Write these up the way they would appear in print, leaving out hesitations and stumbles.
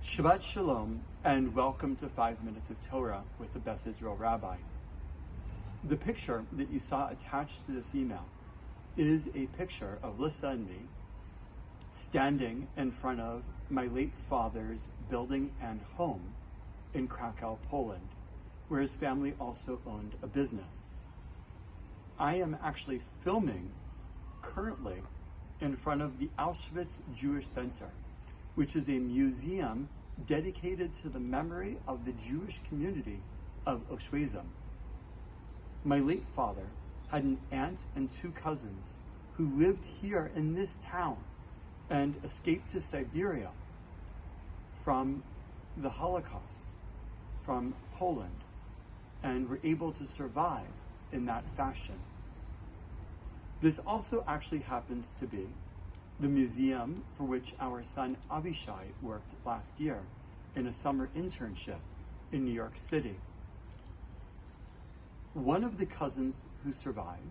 Shabbat Shalom, and welcome to 5 Minutes of Torah with the Beth Israel Rabbi. The picture that you saw attached to this email is a picture of Lissa and me standing in front of my late father's building and home in Krakow, Poland, where his family also owned a business. I am actually filming currently in front of the Auschwitz Jewish Center, which is a museum dedicated to the memory of the Jewish community of Oświęcim. My late father had an aunt and 2 cousins who lived here in this town and escaped to Siberia from the Holocaust, from Poland, and were able to survive in that fashion. This also actually happens to be the museum for which our son Avishai worked last year in a summer internship in New York City. One of the cousins who survived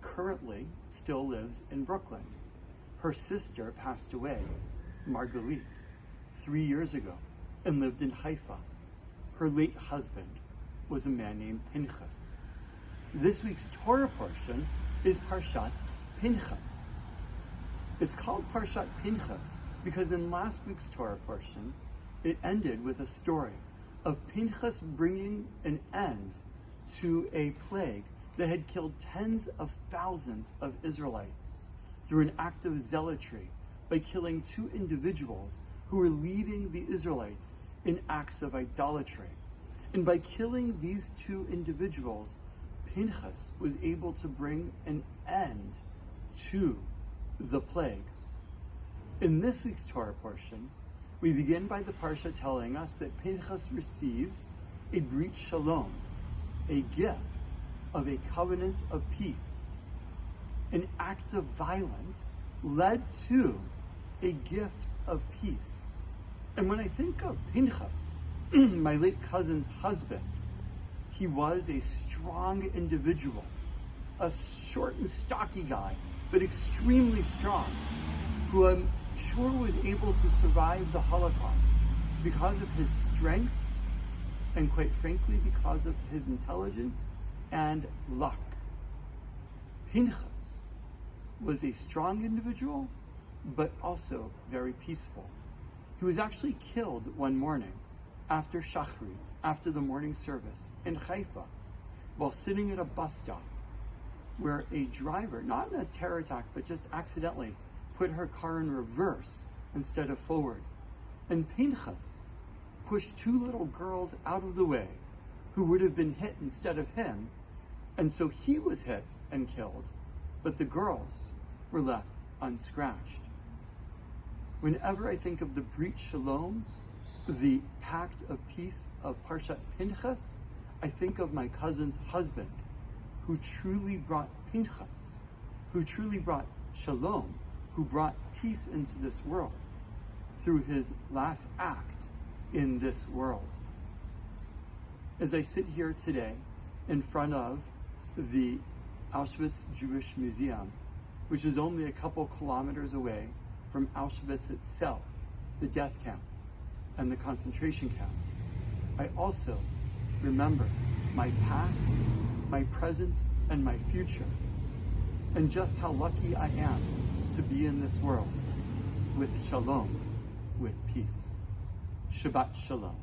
currently still lives in Brooklyn. Her sister passed away, Margalit, 3 years ago and lived in Haifa. Her late husband was a man named Pinchas. This week's Torah portion is Parshat Pinchas. It's called Parshat Pinchas because in last week's Torah portion, it ended with a story of Pinchas bringing an end to a plague that had killed tens of thousands of Israelites through an act of zealotry by killing 2 individuals who were leading the Israelites in acts of idolatry. And by killing these 2 individuals, Pinchas was able to bring an end to the plague. In this week's Torah portion, we begin by the parsha telling us that Pinchas receives a brit shalom, a gift of a covenant of peace. An act of violence led to a gift of peace. And when I think of Pinchas, my late cousin's husband, he was a strong individual, a short and stocky guy, but extremely strong, who I'm sure was able to survive the Holocaust because of his strength and, quite frankly, because of his intelligence and luck. Pinchas was a strong individual, but also very peaceful. He was actually killed one morning after Shachrit, after the morning service in Haifa, while sitting at a bus stop where a driver, not in a terror attack, but just accidentally put her car in reverse instead of forward. And Pinchas pushed 2 little girls out of the way who would have been hit instead of him. And so he was hit and killed, but the girls were left unscratched. Whenever I think of the brit shalom, the pact of peace of Parshat Pinchas, I think of my cousin's husband, who truly brought Pinchas, who truly brought shalom, who brought peace into this world through his last act in this world. As I sit here today in front of the Auschwitz Jewish Museum, which is only a couple kilometers away from Auschwitz itself, the death camp and the concentration camp, I also remember my past, my present, and my future, and just how lucky I am to be in this world with shalom, with peace. Shabbat Shalom.